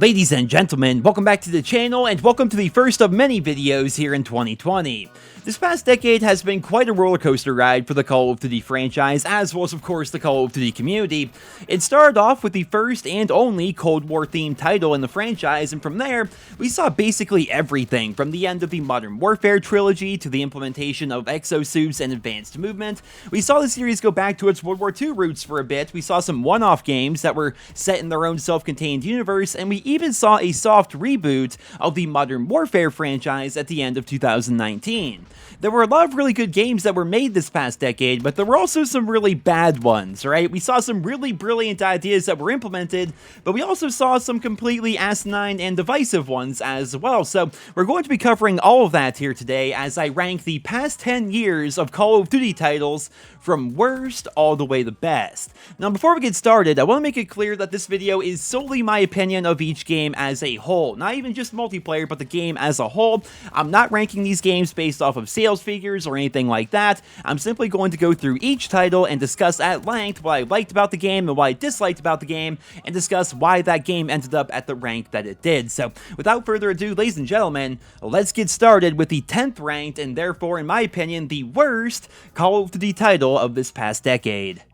Ladies and gentlemen, welcome back to the channel and welcome to the first of many videos here in 2020. This past decade has been quite a roller coaster ride for the Call of Duty franchise, as well as of course the Call of Duty community. It started off with the first and only Cold War themed title in the franchise, and from there, we saw basically everything from the end of the Modern Warfare trilogy to the implementation of exosuits and advanced movement. We saw the series go back to its World War II roots for a bit, we saw some one-off games that were set in their own self-contained universe, and we even saw a soft reboot of the Modern Warfare franchise at the end of 2019. There were a lot of really good games that were made this past decade, but there were also some really bad ones, right? We saw some really brilliant ideas that were implemented, but we also saw some completely asinine and divisive ones as well. So we're going to be covering all of that here today as I rank the past 10 years of Call of Duty titles from worst all the way to best. Now before we get started, I want to make it clear that this video is solely my opinion of each game as a whole. Not even just multiplayer, but the game as a whole. I'm not ranking these games based off of sales figures or anything like that. I'm simply going to go through each title and discuss at length what I liked about the game and what I disliked about the game, and discuss why that game ended up at the rank that it did. So without further ado, ladies and gentlemen, let's get started with the 10th ranked and therefore in my opinion the worst Call of Duty title of this past decade.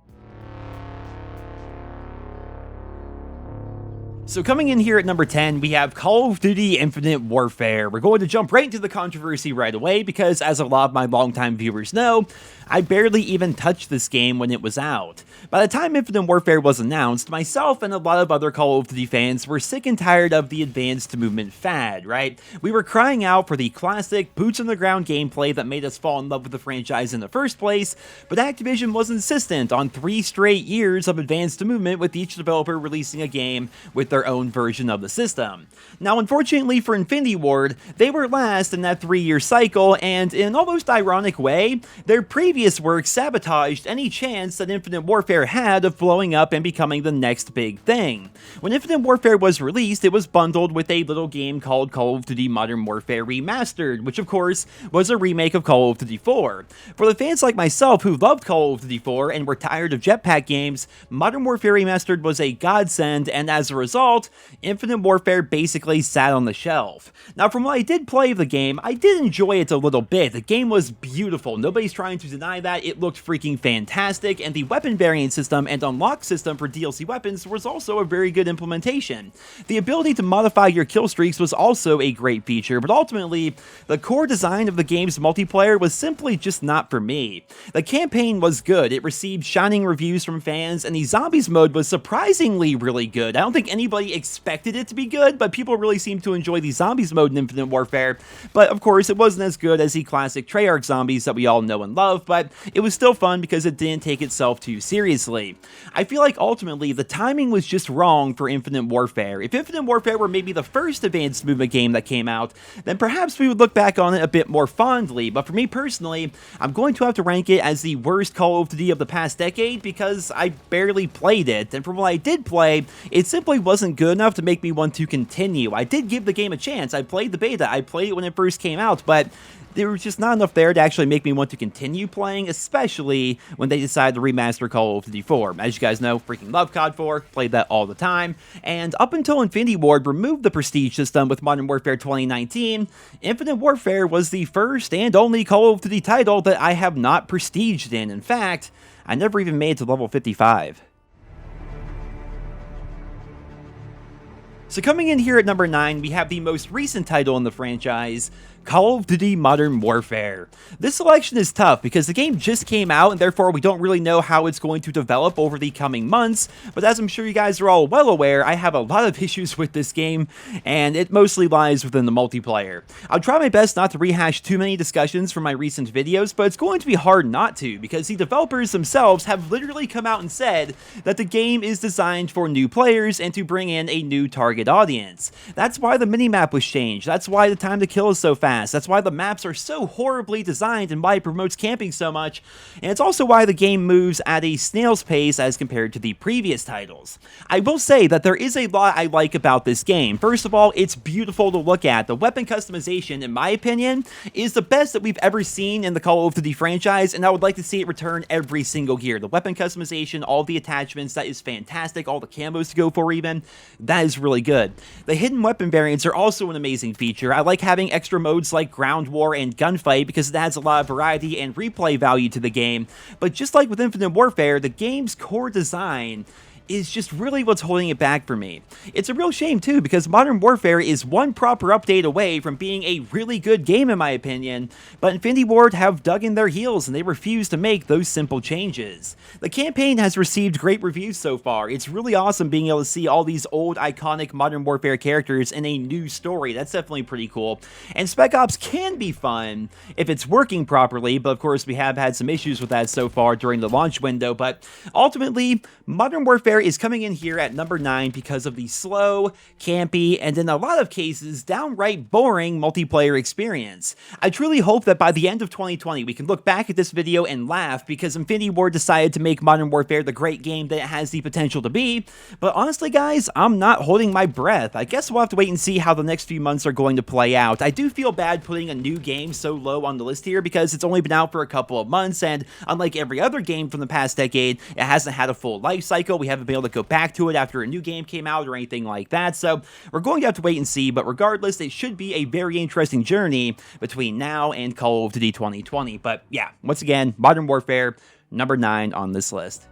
So coming in here at number 10, we have Call of Duty Infinite Warfare. We're going to jump right into the controversy right away because, as a lot of my longtime viewers know, I barely even touched this game when it was out. By the time Infinite Warfare was announced, myself and a lot of other Call of Duty fans were sick and tired of the advanced movement fad, right? We were crying out for the classic boots-on-the-ground gameplay that made us fall in love with the franchise in the first place, but Activision was insistent on 3 straight years of advanced movement, with each developer releasing a game with their own version of the system. Now, unfortunately for Infinity Ward, they were last in that 3-year cycle, and in an almost ironic way, their previous work sabotaged any chance that Infinite Warfare had of blowing up and becoming the next big thing. When Infinite Warfare was released, it was bundled with a little game called Call of Duty Modern Warfare Remastered, which of course was a remake of Call of Duty 4. For the fans like myself who loved Call of Duty 4 and were tired of jetpack games, Modern Warfare Remastered was a godsend, and as a result, Infinite Warfare basically sat on the shelf. Now, from what I did play of the game, I did enjoy it a little bit. The game was beautiful, nobody's trying to deny that. It looked freaking fantastic, and the weapon variant system and unlock system for DLC weapons was also a very good implementation. The ability to modify your kill streaks was also a great feature, but ultimately, the core design of the game's multiplayer was simply just not for me. The campaign was good, it received shining reviews from fans, and the zombies mode was surprisingly really good. I don't think anybody expected it to be good, but people really seemed to enjoy the zombies mode in Infinite Warfare. But of course, it wasn't as good as the classic Treyarch zombies that we all know and love, but it was still fun because it didn't take itself too seriously. I feel like ultimately the timing was just wrong for Infinite Warfare. If Infinite Warfare were maybe the first advanced movement game that came out, then perhaps we would look back on it a bit more fondly, but for me personally, I'm going to have to rank it as the worst Call of Duty of the past decade because I barely played it, and from what I did play, it simply wasn't good enough to make me want to continue. I did give the game a chance. I played the beta. I played it when it first came out, but there was just not enough there to actually make me want to continue playing, especially when they decided to remaster Call of Duty 4. As you guys know, freaking love COD 4, played that all the time, and up until Infinity Ward removed the prestige system with Modern Warfare 2019, Infinite Warfare was the first and only Call of Duty title that I have not prestiged in. In fact, I never even made it to level 55. So coming in here at number 9, we have the most recent title in the franchise, Call of Duty Modern Warfare. This selection is tough because the game just came out and therefore we don't really know how it's going to develop over the coming months, but as I'm sure you guys are all well aware, I have a lot of issues with this game, and it mostly lies within the multiplayer. I'll try my best not to rehash too many discussions from my recent videos, but it's going to be hard not to because the developers themselves have literally come out and said that the game is designed for new players and to bring in a new target audience. That's why the minimap was changed, that's why the time to kill is so fast, fast. That's why the maps are so horribly designed and why it promotes camping so much, and it's also why the game moves at a snail's pace as compared to the previous titles. I will say that there is a lot I like about this game. First of all, it's beautiful to look at. The weapon customization, in my opinion, is the best that we've ever seen in the Call of Duty franchise, and I would like to see it return every single year. The weapon customization, all the attachments, that is fantastic. All the camos to go for even, that is really good. The hidden weapon variants are also an amazing feature. I like having extra modes like ground war and gunfight because it adds a lot of variety and replay value to the game, but just like with Infinite Warfare, the game's core design is just really what's holding it back for me. It's a real shame too, because Modern Warfare is one proper update away from being a really good game in my opinion, but Infinity Ward have dug in their heels and they refuse to make those simple changes. The campaign has received great reviews so far. It's really awesome being able to see all these old iconic Modern Warfare characters in a new story. That's definitely pretty cool. And Spec Ops can be fun if it's working properly, but of course we have had some issues with that so far during the launch window, but ultimately Modern Warfare is coming in here at number 9 because of the slow, campy, and in a lot of cases, downright boring multiplayer experience. I truly hope that by the end of 2020, we can look back at this video and laugh because Infinity Ward decided to make Modern Warfare the great game that it has the potential to be, but honestly guys, I'm not holding my breath. I guess we'll have to wait and see how the next few months are going to play out. I do feel bad putting a new game so low on the list here because it's only been out for a couple of months, and unlike every other game from the past decade, it hasn't had a full life cycle. We haven't been able to go back to it after a new game came out or anything like that, so we're going to have to wait and see, but regardless, it should be a very interesting journey between now and Call of Duty 2020. But yeah, once again, Modern Warfare, number 9 on this list.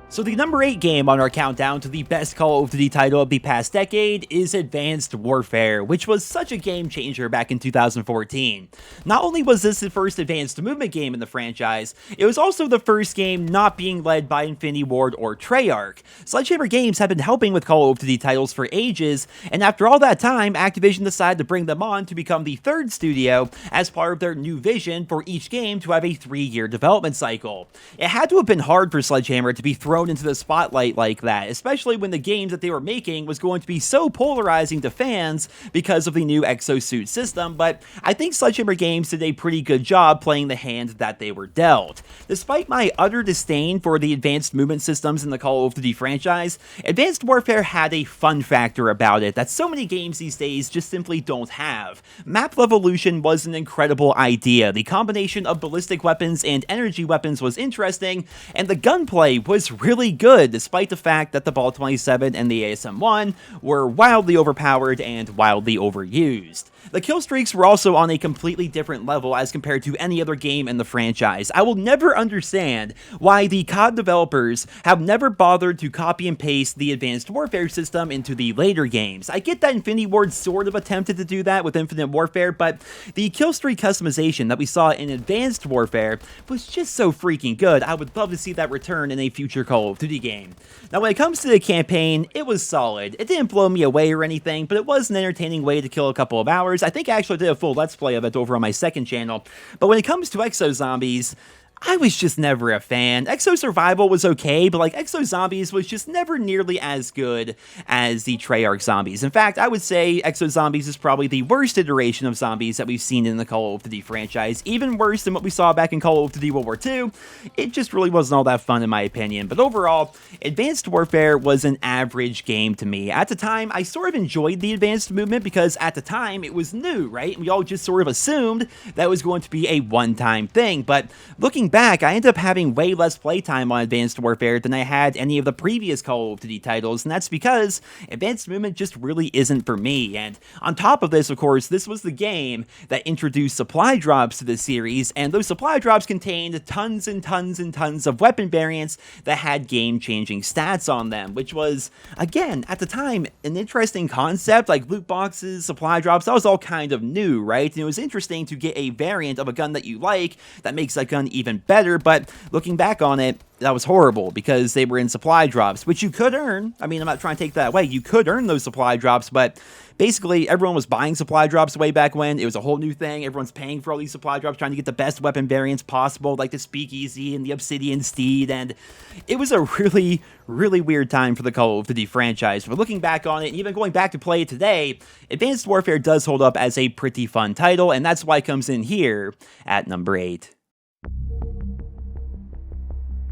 So the number 8 game on our countdown to the best Call of Duty title of the past decade is Advanced Warfare, which was such a game changer back in 2014. Not only was this the first advanced movement game in the franchise, it was also the first game not being led by Infinity Ward or Treyarch. Sledgehammer Games have been helping with Call of Duty titles for ages, and after all that time, Activision decided to bring them on to become the third studio as part of their new vision for each game to have a 3-year development cycle. It had to have been hard for Sledgehammer to be thrown into the spotlight like that, especially when the games that they were making was going to be so polarizing to fans because of the new exosuit system, but I think Sledgehammer Games did a pretty good job playing the hand that they were dealt. Despite my utter disdain for the advanced movement systems in the Call of Duty franchise, Advanced Warfare had a fun factor about it that so many games these days just simply don't have. Map evolution was an incredible idea. The combination of ballistic weapons and energy weapons was interesting, and the gunplay was really good, despite the fact that the Ball 27 and the ASM-1 were wildly overpowered and wildly overused. The kill streaks were also on a completely different level as compared to any other game in the franchise. I will never understand why the COD developers have never bothered to copy and paste the Advanced Warfare system into the later games. I get that Infinity Ward sort of attempted to do that with Infinite Warfare, but the kill streak customization that we saw in Advanced Warfare was just so freaking good. I would love to see that return in a future Call of Duty game. Now, when it comes to the campaign, it was solid. It didn't blow me away or anything, but it was an entertaining way to kill a couple of hours. I think I actually did a full Let's Play of it over on my second channel. But when it comes to Exo Zombies, I was just never a fan. Exo Survival was okay, but like Exo Zombies was just never nearly as good as the Treyarch Zombies. In fact, I would say Exo Zombies is probably the worst iteration of zombies that we've seen in the Call of Duty franchise. Even worse than what we saw back in Call of Duty World War II. It just really wasn't all that fun in my opinion. But overall, Advanced Warfare was an average game to me. At the time, I sort of enjoyed the advanced movement because at the time it was new, right? We all just sort of assumed that was going to be a one-time thing. But looking back, I ended up having way less playtime on Advanced Warfare than I had any of the previous Call of Duty titles, and that's because advanced movement just really isn't for me. And on top of this, of course, this was the game that introduced supply drops to the series, and those supply drops contained tons and tons and tons of weapon variants that had game-changing stats on them, which was, again, at the time, an interesting concept. Like loot boxes, supply drops, that was all kind of new, right? And it was interesting to get a variant of a gun that you like that makes that gun even even better, but looking back on it, that was horrible because they were in supply drops, which you could earn. I mean, I'm not trying to take that away. You could earn those supply drops, but basically everyone was buying supply drops way back when. It was a whole new thing. Everyone's paying for all these supply drops, trying to get the best weapon variants possible, like the Speakeasy and the Obsidian Steed, and it was a really, really weird time for the Call of Duty franchise. But looking back on it, and even going back to play it today, Advanced Warfare does hold up as a pretty fun title, and that's why it comes in here at number 8.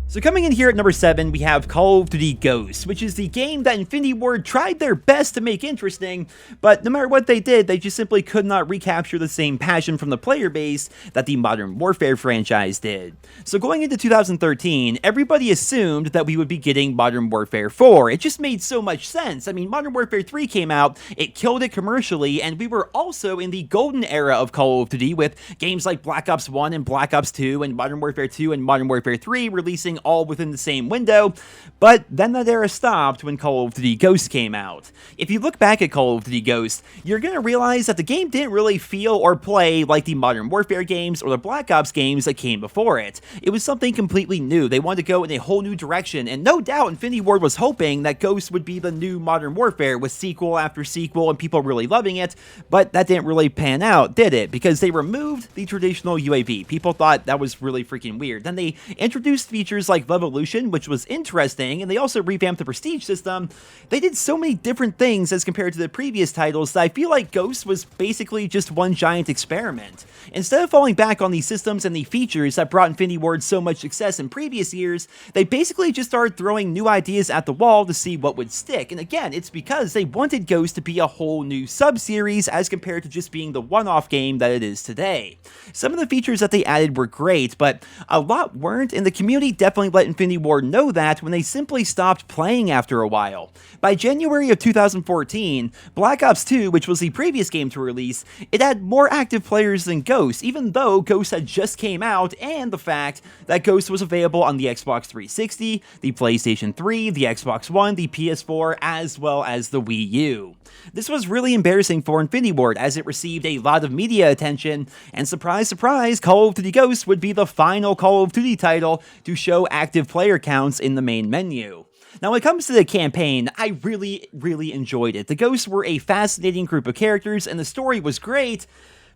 So coming in here at number 7, we have Call of Duty Ghosts, which is the game that Infinity Ward tried their best to make interesting, but no matter what they did, they just simply could not recapture the same passion from the player base that the Modern Warfare franchise did. So going into 2013, everybody assumed that we would be getting Modern Warfare 4. It just made so much sense. I mean, Modern Warfare 3 came out, it killed it commercially, and we were also in the golden era of Call of Duty with games like Black Ops 1 and Black Ops 2 and Modern Warfare 2 and Modern Warfare 3 releasing all within the same window, but then that era stopped when Call of Duty Ghosts came out. If you look back at Call of Duty Ghosts, you're going to realize that the game didn't really feel or play like the Modern Warfare games or the Black Ops games that came before it. It was something completely new. They wanted to go in a whole new direction, and no doubt Infinity Ward was hoping that Ghosts would be the new Modern Warfare with sequel after sequel and people really loving it, but that didn't really pan out, did it? Because they removed the traditional UAV. People thought that was really freaking weird. Then they introduced features like Levolution, which was interesting, and they also revamped the Prestige system. They did so many different things as compared to the previous titles that I feel like Ghosts was basically just one giant experiment. Instead of falling back on these systems and the features that brought Infinity Ward so much success in previous years, they basically just started throwing new ideas at the wall to see what would stick. And again, it's because they wanted Ghosts to be a whole new sub-series as compared to just being the one-off game that it is today. Some of the features that they added were great, but a lot weren't, and the community definitely let Infinity Ward know that when they simply stopped playing after a while. By January of 2014, Black Ops 2, which was the previous game to release, it had more active players than Ghosts, even though Ghosts had just came out, and the fact that Ghosts was available on the Xbox 360, the PlayStation 3, the Xbox One, the PS4, as well as the Wii U. This was really embarrassing for Infinity Ward as it received a lot of media attention, and surprise, surprise, Call of Duty Ghosts would be the final Call of Duty title to show active player counts in the main menu. Now, when it comes to the campaign, I really, really enjoyed it. The Ghosts were a fascinating group of characters, and the story was great,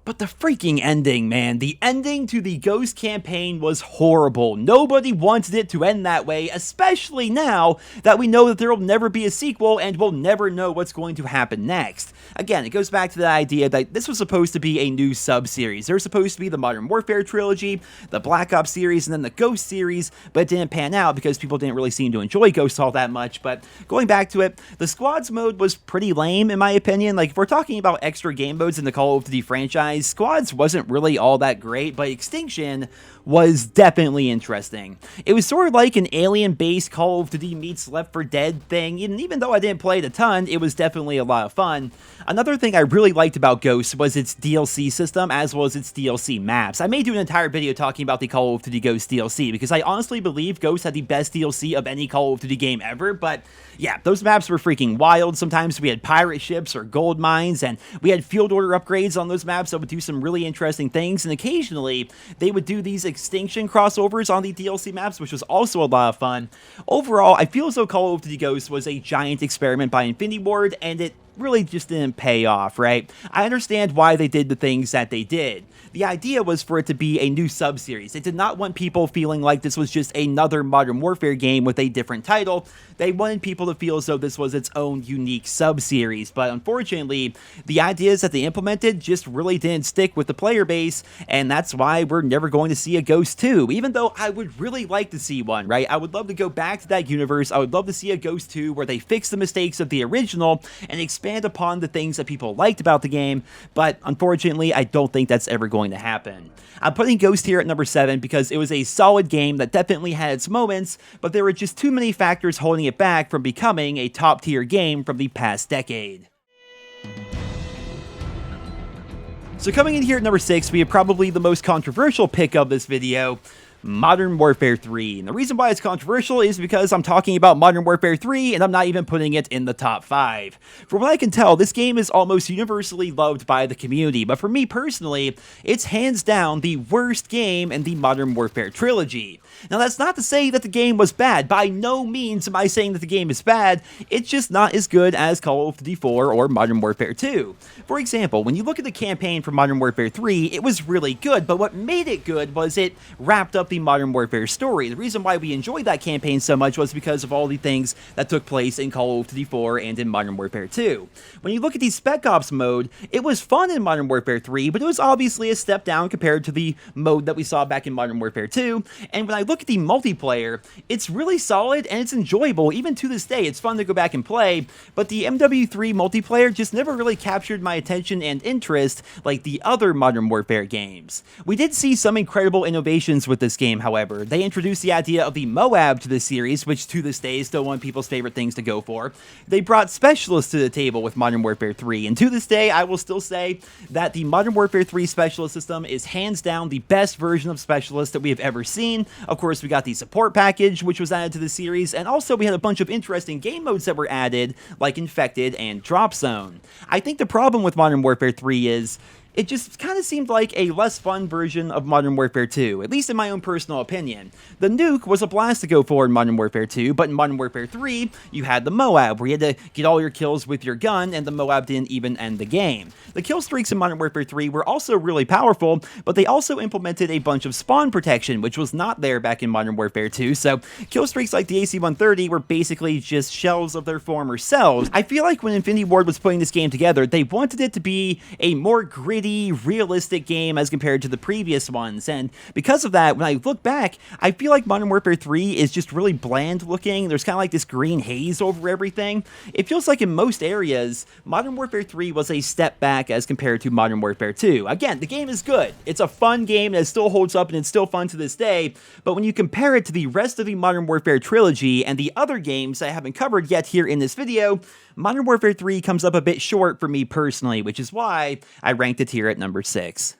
but the freaking ending, man. The ending to the Ghost campaign was horrible. Nobody wanted it to end that way, especially now that we know that there will never be a sequel and we'll never know what's going to happen next. Again, it goes back to the idea that this was supposed to be a new sub-series. There was supposed to be the Modern Warfare trilogy, the Black Ops series, and then the Ghost series, but it didn't pan out because people didn't really seem to enjoy Ghosts all that much. But going back to it, the Squads mode was pretty lame in my opinion. Like, if we're talking about extra game modes in the Call of Duty franchise, Squads wasn't really all that great, but Extinction was definitely interesting. It was sort of like an alien-based Call of Duty meets Left 4 Dead thing, and even though I didn't play it a ton, it was definitely a lot of fun. Another thing I really liked about Ghosts was its DLC system, as well as its DLC maps. I may do an entire video talking about the Call of Duty Ghosts DLC, because I honestly believe Ghosts had the best DLC of any Call of Duty game ever, but yeah, those maps were freaking wild. Sometimes we had pirate ships or gold mines, and we had field order upgrades on those maps that would do some really interesting things, and occasionally they would do these Extinction crossovers on the DLC maps, which was also a lot of fun. Overall, I feel as though Call of Duty Ghosts was a giant experiment by Infinity Ward, and it really just didn't pay off, right? I understand why they did the things that they did. The idea was for it to be a new sub-series. They did not want people feeling like this was just another Modern Warfare game with a different title. They wanted people to feel as though this was its own unique sub-series, but unfortunately, the ideas that they implemented just really didn't stick with the player base, and that's why we're never going to see a Ghost 2, even though I would really like to see one, right? I would love to go back to that universe. I would love to see a Ghost 2 where they fix the mistakes of the original and expand upon the things that people liked about the game, but unfortunately, I don't think that's ever going to happen. I'm putting Ghost here at number 7 because it was a solid game that definitely had its moments, but there were just too many factors holding it back from becoming a top-tier game from the past decade. So coming in here at number 6, we have probably the most controversial pick of this video, Modern Warfare 3. And the reason why it's controversial is because I'm talking about Modern Warfare 3 and I'm not even putting it in the top 5. From what I can tell, this game is almost universally loved by the community, but for me personally, it's hands down the worst game in the Modern Warfare trilogy. Now that's not to say that the game was bad. By no means am I saying that the game is bad. It's just not as good as Call of Duty 4 or Modern Warfare 2. For example, when you look at the campaign for Modern Warfare 3, it was really good, but what made it good was it wrapped up the Modern Warfare story. The reason why we enjoyed that campaign so much was because of all the things that took place in Call of Duty 4 and in Modern Warfare 2. When you look at the Spec Ops mode, it was fun in Modern Warfare 3, but it was obviously a step down compared to the mode that we saw back in Modern Warfare 2. And when I look at the multiplayer, it's really solid and it's enjoyable. Even to this day, it's fun to go back and play, but the MW3 multiplayer just never really captured my attention and interest like the other Modern Warfare games. We did see some incredible innovations with this game, however. They introduced the idea of the Moab to the series, which to this day is still one of people's favorite things to go for. They brought specialists to the table with Modern Warfare 3, and to this day, I will still say that the Modern Warfare 3 specialist system is hands down the best version of specialists that we have ever seen. Of course, we got the support package, which was added to the series, and also we had a bunch of interesting game modes that were added, like Infected and Drop Zone. I think the problem with Modern Warfare 3 is it just kind of seemed like a less fun version of Modern Warfare 2, at least in my own personal opinion. The nuke was a blast to go for in Modern Warfare 2, but in Modern Warfare 3, you had the Moab, where you had to get all your kills with your gun, and the Moab didn't even end the game. The kill streaks in Modern Warfare 3 were also really powerful, but they also implemented a bunch of spawn protection, which was not there back in Modern Warfare 2, so kill streaks like the AC-130 were basically just shells of their former selves. I feel like when Infinity Ward was putting this game together, they wanted it to be a more gritty, realistic game as compared to the previous ones, and because of that, when I look back, I feel like Modern Warfare 3 is just really bland looking. There's kind of like this green haze over everything. It feels like in most areas, Modern Warfare 3 was a step back as compared to Modern Warfare 2. Again, the game is good. It's a fun game that still holds up and it's still fun to this day, but when you compare it to the rest of the Modern Warfare trilogy and the other games I haven't covered yet here in this video, Modern Warfare 3 comes up a bit short for me personally, which is why I ranked it here at number 6.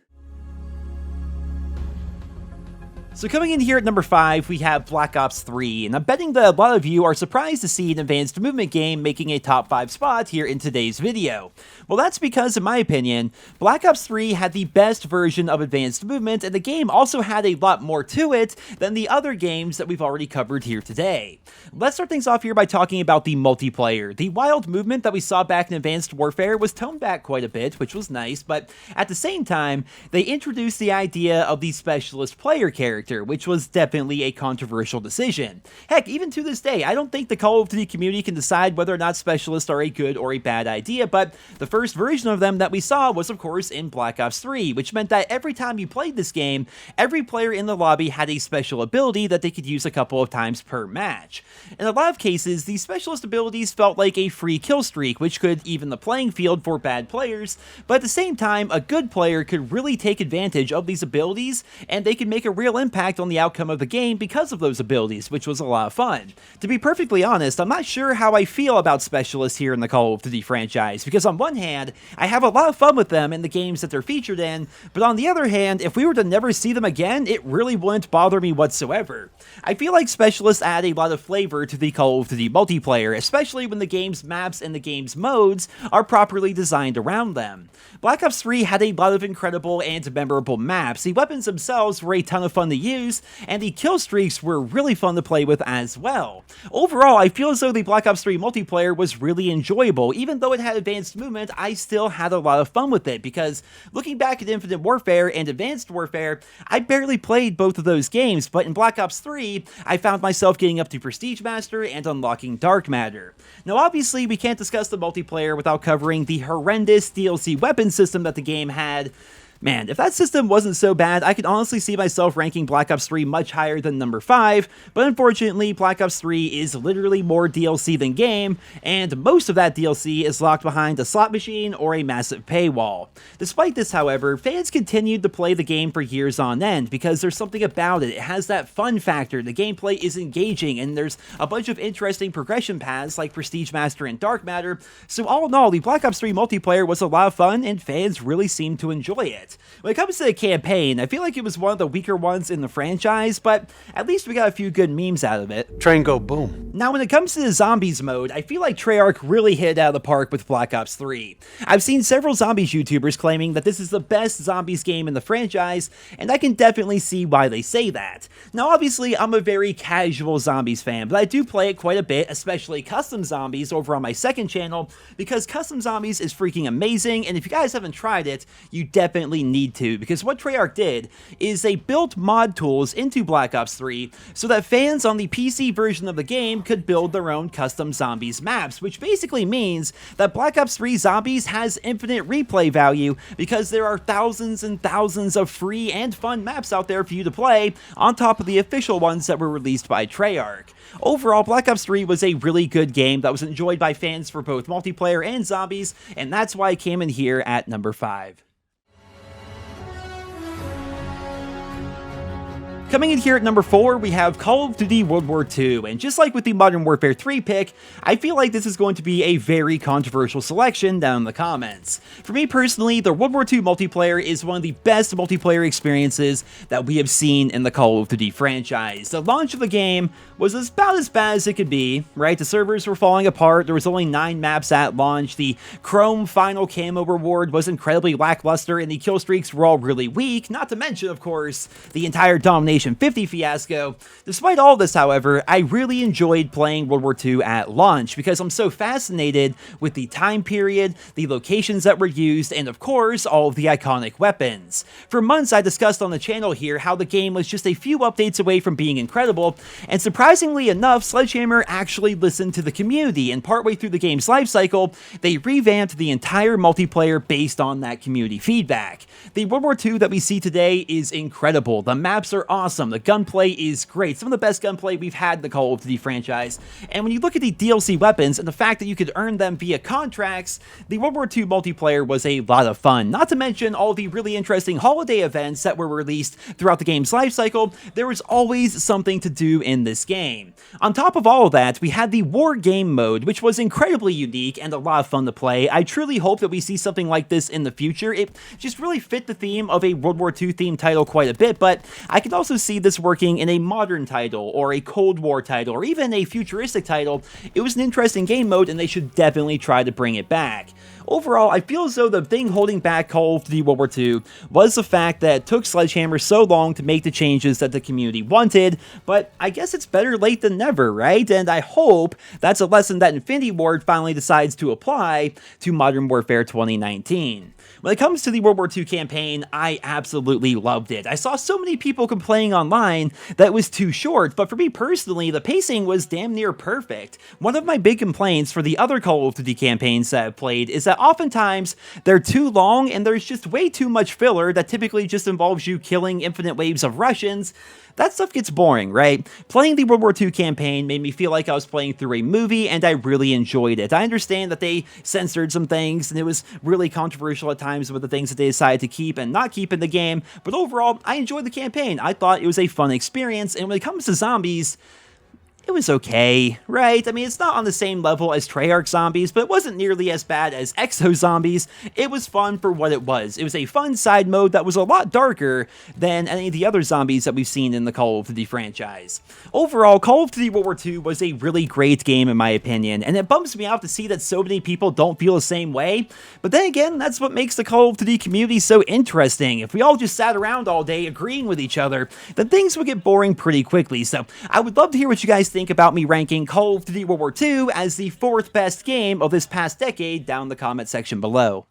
So coming in here at number 5, we have Black Ops 3, and I'm betting that a lot of you are surprised to see an advanced movement game making a top 5 spot here in today's video. Well, that's because, in my opinion, Black Ops 3 had the best version of advanced movement, and the game also had a lot more to it than the other games that we've already covered here today. Let's start things off here by talking about the multiplayer. The wild movement that we saw back in Advanced Warfare was toned back quite a bit, which was nice, but at the same time, they introduced the idea of the specialist player character, which was definitely a controversial decision. Heck, even to this day, I don't think the Call of Duty community can decide whether or not specialists are a good or a bad idea, but the first version of them that we saw was, of course, in Black Ops 3, which meant that every time you played this game, every player in the lobby had a special ability that they could use a couple of times per match. In a lot of cases, these specialist abilities felt like a free kill streak, which could even the playing field for bad players, but at the same time, a good player could really take advantage of these abilities, and they could make a real impact on the outcome of the game because of those abilities, which was a lot of fun. To be perfectly honest, I'm not sure how I feel about specialists here in the Call of Duty franchise, because on one hand, I have a lot of fun with them in the games that they're featured in, but on the other hand, if we were to never see them again, it really wouldn't bother me whatsoever. I feel like specialists add a lot of flavor to the Call of Duty multiplayer, especially when the game's maps and the game's modes are properly designed around them. Black Ops 3 had a lot of incredible and memorable maps. The weapons themselves were a ton of fun to use, and the kill streaks were really fun to play with as well. Overall, I feel as though the Black Ops 3 multiplayer was really enjoyable. Even though it had advanced movement, I still had a lot of fun with it, because looking back at Infinite Warfare and Advanced Warfare, I barely played both of those games, but in Black Ops 3, I found myself getting up to Prestige Master and unlocking Dark Matter. Now obviously, we can't discuss the multiplayer without covering the horrendous DLC weapon system that the game had. Man, if that system wasn't so bad, I could honestly see myself ranking Black Ops 3 much higher than number 5, but unfortunately, Black Ops 3 is literally more DLC than game, and most of that DLC is locked behind a slot machine or a massive paywall. Despite this, however, fans continued to play the game for years on end, because there's something about it. It has that fun factor, the gameplay is engaging, and there's a bunch of interesting progression paths like Prestige Master and Dark Matter, so all in all, the Black Ops 3 multiplayer was a lot of fun, and fans really seemed to enjoy it. it. When it comes to the campaign, I feel like it was one of the weaker ones in the franchise, but at least we got a few good memes out of it. Train go boom. Now, when it comes to the zombies mode, I feel like Treyarch really hit it out of the park with Black Ops 3. I've seen several zombies YouTubers claiming that this is the best zombies game in the franchise, and I can definitely see why they say that. Now, obviously, I'm a very casual zombies fan, but I do play it quite a bit, especially custom zombies over on my second channel, because custom zombies is freaking amazing, and if you guys haven't tried it, you definitely need to, because what Treyarch did is they built mod tools into Black Ops 3 so that fans on the PC version of the game could build their own custom zombies maps, which basically means that Black Ops 3 Zombies has infinite replay value because there are thousands and thousands of free and fun maps out there for you to play on top of the official ones that were released by Treyarch. Overall, Black Ops 3 was a really good game that was enjoyed by fans for both multiplayer and zombies, and that's why it came in here at number 5. Coming in here at number 4, we have Call of Duty World War II, and just like with the Modern Warfare 3 pick, I feel like this is going to be a very controversial selection down in the comments. For me personally, the World War II multiplayer is one of the best multiplayer experiences that we have seen in the Call of Duty franchise. The launch of the game was about as bad as it could be, right? The servers were falling apart, there was only 9 maps at launch, the Chrome Final Camo reward was incredibly lackluster, and the kill streaks were all really weak, not to mention, of course, the entire Domination 50 fiasco. Despite all this, however, I really enjoyed playing World War II at launch because I'm so fascinated with the time period, the locations that were used, and of course, all of the iconic weapons. For months, I discussed on the channel here how the game was just a few updates away from being incredible, and surprisingly enough, Sledgehammer actually listened to the community, and partway through the game's lifecycle, they revamped the entire multiplayer based on that community feedback. The World War II that we see today is incredible. The maps are awesome. The gunplay is great. Some of the best gunplay we've had in the Call of Duty franchise. And when you look at the DLC weapons and the fact that you could earn them via contracts, the World War II multiplayer was a lot of fun. Not to mention all the really interesting holiday events that were released throughout the game's lifecycle. There was always something to do in this game. On top of all of that, we had the War Game mode, which was incredibly unique and a lot of fun to play. I truly hope that we see something like this in the future. It just really fit the theme of a World War II themed title quite a bit, but I could also see this working in a modern title, or a Cold War title, or even a futuristic title. It was an interesting game mode, and they should definitely try to bring it back. Overall, I feel as though the thing holding back Call of Duty World War II was the fact that it took Sledgehammer so long to make the changes that the community wanted, but I guess it's better late than never, right? And I hope that's a lesson that Infinity Ward finally decides to apply to Modern Warfare 2019. When it comes to the World War II campaign, I absolutely loved it. I saw so many people complaining online that it was too short, but for me personally, the pacing was damn near perfect. One of my big complaints for the other Call of Duty campaigns that I've played is that oftentimes they're too long and there's just way too much filler that typically just involves you killing infinite waves of Russians. That stuff gets boring, right? Playing the World War II campaign made me feel like I was playing through a movie, and I really enjoyed it. I understand that they censored some things, and it was really controversial at times with the things that they decided to keep and not keep in the game, but overall, I enjoyed the campaign. I thought it was a fun experience, and when it comes to zombies, it was okay, right? I mean, it's not on the same level as Treyarch Zombies, but it wasn't nearly as bad as Exo Zombies. It was fun for what it was. It was a fun side mode that was a lot darker than any of the other zombies that we've seen in the Call of Duty franchise. Overall, Call of Duty World War II was a really great game in my opinion, and it bums me out to see that so many people don't feel the same way. But then again, that's what makes the Call of Duty community so interesting. If we all just sat around all day agreeing with each other, then things would get boring pretty quickly. So I would love to hear what you guys think about me ranking Call of Duty World War II as the 4th best game of this past decade down in the comment section below.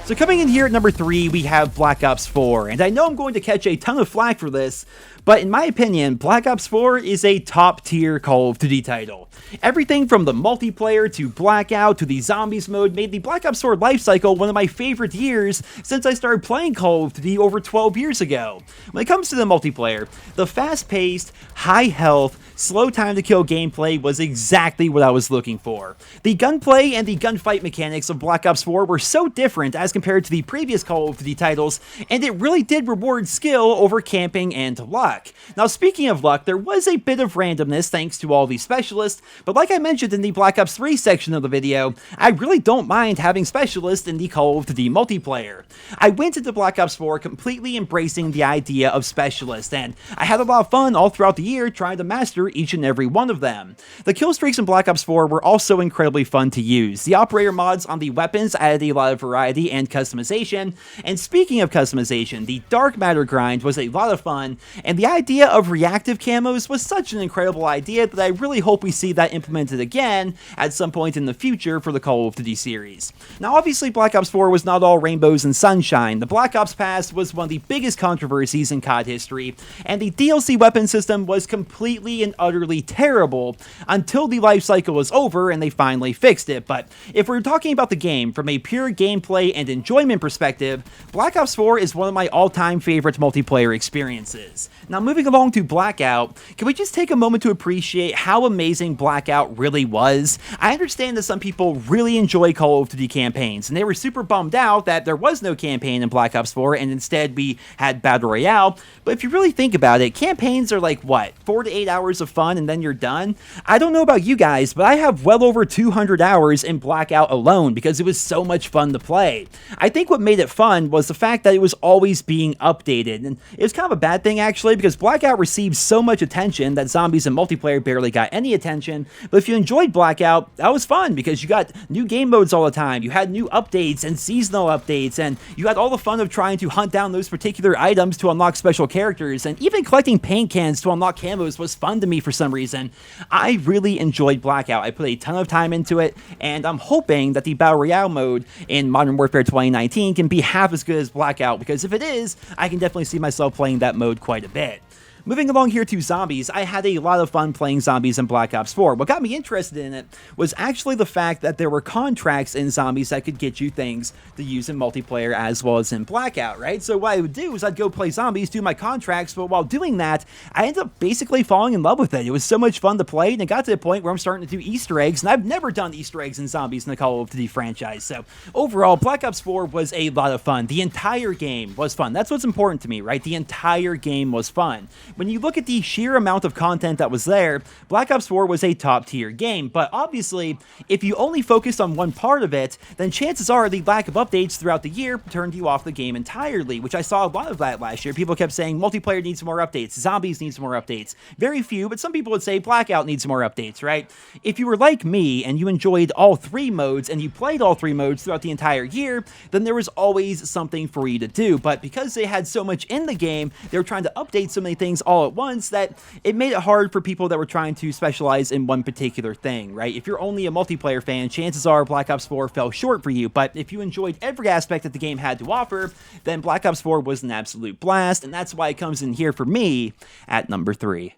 So coming in here at number 3, we have Black Ops 4, and I know I'm going to catch a ton of flack for this, but in my opinion, Black Ops 4 is a top-tier Call of Duty title. Everything from the multiplayer to Blackout to the Zombies mode made the Black Ops 4 lifecycle one of my favorite years since I started playing Call of Duty over 12 years ago. When it comes to the multiplayer, the fast-paced, high-health, slow time to kill gameplay was exactly what I was looking for. The gunplay and the gunfight mechanics of Black Ops 4 were so different as compared to the previous Call of Duty titles, and it really did reward skill over camping and luck. Now, speaking of luck, there was a bit of randomness thanks to all these specialists, but like I mentioned in the Black Ops 3 section of the video, I really don't mind having specialists in the Call of Duty multiplayer. I went into Black Ops 4 completely embracing the idea of specialists, and I had a lot of fun all throughout the year trying to master each and every one of them. The kill streaks in Black Ops 4 were also incredibly fun to use. The operator mods on the weapons added a lot of variety and customization, and speaking of customization, the Dark Matter grind was a lot of fun, and the idea of reactive camos was such an incredible idea that I really hope we see that implemented again at some point in the future for the Call of Duty series. Now obviously Black Ops 4 was not all rainbows and sunshine. The Black Ops Pass was one of the biggest controversies in COD history, and the DLC weapon system was completely and utterly terrible until the life cycle was over and they finally fixed it. But if we're talking about the game from a pure gameplay and enjoyment perspective, Black Ops 4 is one of my all-time favorite multiplayer experiences. Now moving along to Blackout, can we just take a moment to appreciate how amazing Blackout really was? I understand that some people really enjoy Call of Duty campaigns, and they were super bummed out that there was no campaign in Black Ops 4 and instead we had Battle Royale, but if you really think about it, campaigns are like, what, 4 to 8 hours of fun and then you're done? I don't know about you guys, but I have well over 200 hours in Blackout alone because it was so much fun to play. I think what made it fun was the fact that it was always being updated, and it was kind of a bad thing actually because Blackout received so much attention that zombies and multiplayer barely got any attention, but if you enjoyed Blackout, that was fun because you got new game modes all the time, you had new updates and seasonal updates, and you had all the fun of trying to hunt down those particular items to unlock special characters, and even collecting paint cans to unlock camos was fun to me for some reason. I really enjoyed Blackout. I put a ton of time into it, and I'm hoping that the Battle Royale mode in Modern Warfare 2019 can be half as good as Blackout, because if it is, I can definitely see myself playing that mode quite a bit. Moving along here to zombies, I had a lot of fun playing zombies in Black Ops 4. What got me interested in it was actually the fact that there were contracts in zombies that could get you things to use in multiplayer as well as in Blackout, right? So what I would do is I'd go play zombies, do my contracts, but while doing that, I ended up basically falling in love with it. It was so much fun to play, and it got to the point where I'm starting to do Easter eggs, and I've never done Easter eggs in zombies in the Call of Duty franchise. So overall, Black Ops 4 was a lot of fun. The entire game was fun. That's what's important to me, right? The entire game was fun. When you look at the sheer amount of content that was there, Black Ops 4 was a top-tier game, but obviously, if you only focused on one part of it, then chances are the lack of updates throughout the year turned you off the game entirely, which I saw a lot of that last year. People kept saying multiplayer needs more updates, zombies needs more updates. Very few, but some people would say Blackout needs more updates, right? If you were like me and you enjoyed all three modes and you played all three modes throughout the entire year, then there was always something for you to do, but because they had so much in the game, they were trying to update so many things all at once that it made it hard for people that were trying to specialize in one particular thing, right? If you're only a multiplayer fan, chances are Black Ops 4 fell short for you, but if you enjoyed every aspect that the game had to offer, then Black Ops 4 was an absolute blast, and that's why it comes in here for me at number 3.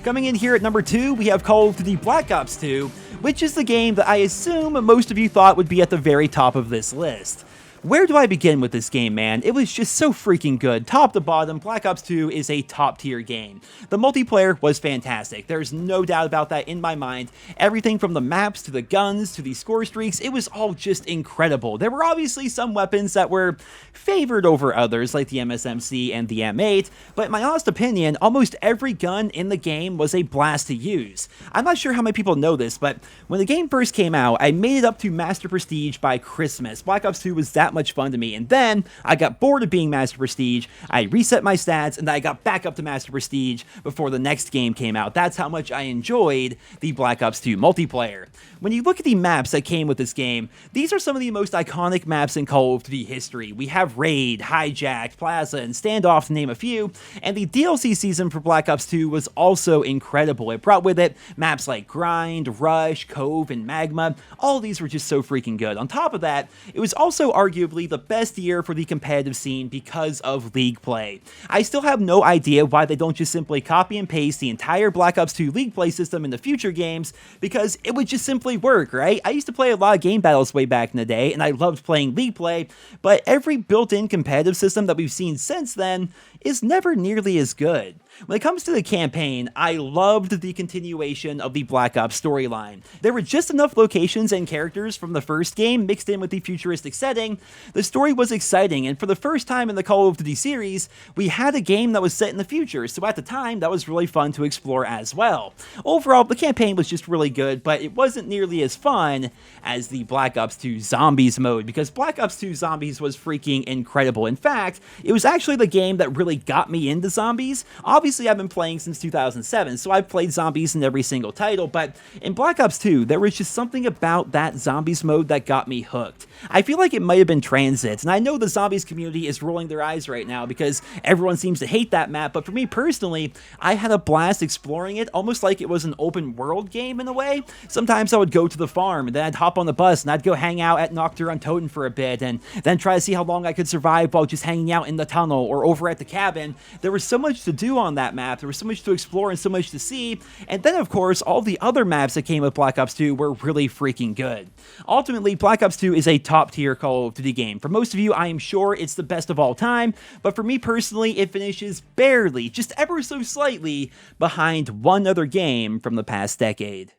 Coming in here at number 2, we have Call of Duty Black Ops 2, which is the game that I assume most of you thought would be at the very top of this list. Where do I begin with this game, man? It was just so freaking good. Top to bottom, Black Ops 2 is a top-tier game. The multiplayer was fantastic. There's no doubt about that in my mind. Everything from the maps to the guns to the score streaks, it was all just incredible. There were obviously some weapons that were favored over others, like the MSMC and the M8, but in my honest opinion, almost every gun in the game was a blast to use. I'm not sure how many people know this, but when the game first came out, I made it up to Master Prestige by Christmas. Black Ops 2 was that much fun to me, and then I got bored of being Master Prestige, I reset my stats, and then I got back up to Master Prestige before the next game came out. That's how much I enjoyed the Black Ops 2 multiplayer. When you look at the maps that came with this game, these are some of the most iconic maps in Call of Duty history. We have Raid, Hijack, Plaza, and Standoff to name a few, and the DLC season for Black Ops 2 was also incredible. It brought with it maps like Grind, Rush, Cove, and Magma. All of these were just so freaking good. On top of that, it was also arguably the best year for the competitive scene because of League play. I still have no idea why they don't just simply copy and paste the entire Black Ops 2 League play system in the future games, because it would just simply work, right? I used to play a lot of game battles way back in the day, and I loved playing League play, but every built-in competitive system that we've seen since then is never nearly as good. When it comes to the campaign, I loved the continuation of the Black Ops storyline. There were just enough locations and characters from the first game mixed in with the futuristic setting. The story was exciting, and for the first time in the Call of Duty series, we had a game that was set in the future, so at the time, that was really fun to explore as well. Overall, the campaign was just really good, but it wasn't nearly as fun as the Black Ops 2 Zombies mode, because Black Ops 2 Zombies was freaking incredible. In fact, it was actually the game that really got me into zombies. Obviously, I've been playing since 2007, so I've played zombies in every single title, but in Black Ops 2, there was just something about that zombies mode that got me hooked. I feel like it might have been Transit, and I know the zombies community is rolling their eyes right now because everyone seems to hate that map, but for me personally, I had a blast exploring it, almost like it was an open world game in a way. Sometimes I would go to the farm, and then I'd hop on the bus, and I'd go hang out at Nocturne on Toten for a bit, and then try to see how long I could survive while just hanging out in the tunnel or over at the cabin. There was so much to do on that map, there was so much to explore and so much to see, and then of course, all the other maps that came with Black Ops 2 were really freaking good. Ultimately, Black Ops 2 is a top-tier Call of Duty game. For most of you, I am sure it's the best of all time, but for me personally, it finishes barely, just ever so slightly, behind one other game from the past decade.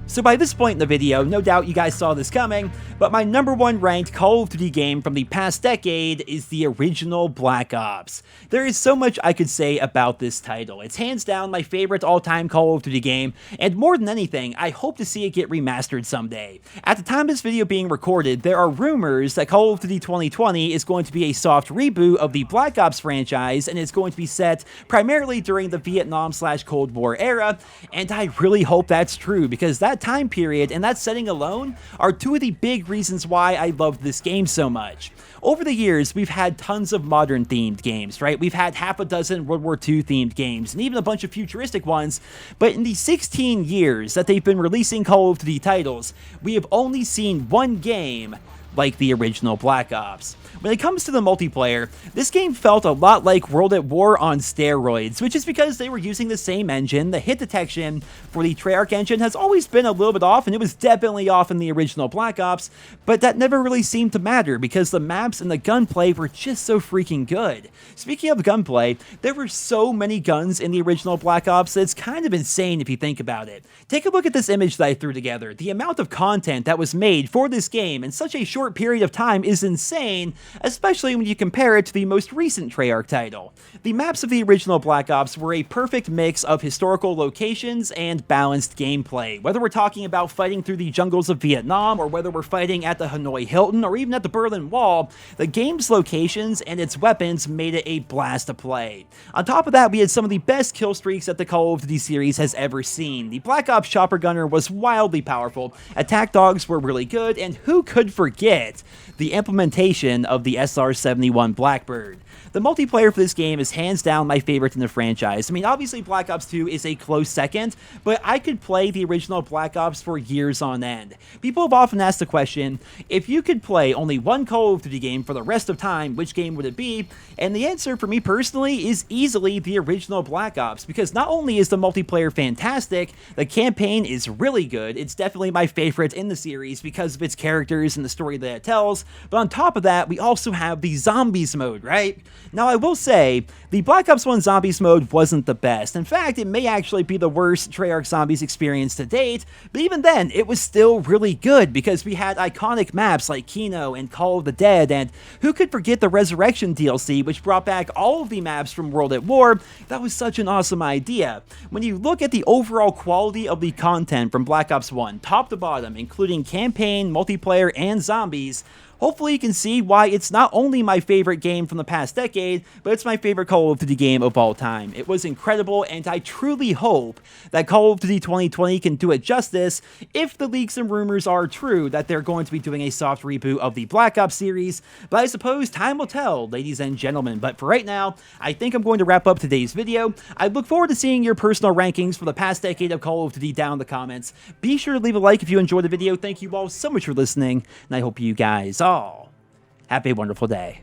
So by this point in the video, no doubt you guys saw this coming, but my #1 ranked Call of Duty game from the past decade is the original Black Ops. There is so much I could say about this title. It's hands down my favorite all-time Call of Duty game, and more than anything, I hope to see it get remastered someday. At the time of this video being recorded, there are rumors that Call of Duty 2020 is going to be a soft reboot of the Black Ops franchise, and it's going to be set primarily during the Vietnam/Cold War era, and I really hope that's true, because that time period and that setting alone are two of the big reasons why I loved this game so much. Over the years, we've had tons of modern themed games, right? We've had half a dozen World War II themed games, and even a bunch of futuristic ones, but in the 16 years that they've been releasing Call of Duty titles, we have only seen one game like the original Black Ops. When it comes to the multiplayer, this game felt a lot like World at War on steroids, which is because they were using the same engine. The hit detection for the Treyarch engine has always been a little bit off, and it was definitely off in the original Black Ops, but that never really seemed to matter because the maps and the gunplay were just so freaking good. Speaking of gunplay, there were so many guns in the original Black Ops that it's kind of insane if you think about it. Take a look at this image that I threw together. The amount of content that was made for this game in such a short period of time is insane, especially when you compare it to the most recent Treyarch title. The maps of the original Black Ops were a perfect mix of historical locations and balanced gameplay. Whether we're talking about fighting through the jungles of Vietnam, or whether we're fighting at the Hanoi Hilton, or even at the Berlin Wall, the game's locations and its weapons made it a blast to play. On top of that, we had some of the best kill streaks that the Call of Duty series has ever seen. The Black Ops Chopper Gunner was wildly powerful, attack dogs were really good, and who could forget the implementation of the SR-71 Blackbird. The multiplayer for this game is hands down my favorite in the franchise. I mean, obviously Black Ops 2 is a close second, but I could play the original Black Ops for years on end. People have often asked the question, if you could play only one Call of Duty game for the rest of time, which game would it be? And the answer for me personally is easily the original Black Ops, because not only is the multiplayer fantastic, the campaign is really good. It's definitely my favorite in the series because of its characters and the story that it tells, but on top of that, we also have the Zombies mode, right? Now, I will say, the Black Ops 1 Zombies mode wasn't the best. In fact, it may actually be the worst Treyarch Zombies experience to date, but even then, it was still really good because we had iconic maps like Kino and Call of the Dead, and who could forget the Resurrection DLC, which brought back all of the maps from World at War? That was such an awesome idea. When you look at the overall quality of the content from Black Ops 1, top to bottom, including campaign, multiplayer, and zombies, hopefully you can see why it's not only my favorite game from the past decade, but it's my favorite Call of Duty game of all time. It was incredible, and I truly hope that Call of Duty 2020 can do it justice if the leaks and rumors are true that they're going to be doing a soft reboot of the Black Ops series, but I suppose time will tell, ladies and gentlemen. But for right now, I think I'm going to wrap up today's video. I look forward to seeing your personal rankings for the past decade of Call of Duty down in the comments. Be sure to leave a like if you enjoyed the video. Thank you all so much for listening, and I hope you guys all have a wonderful day.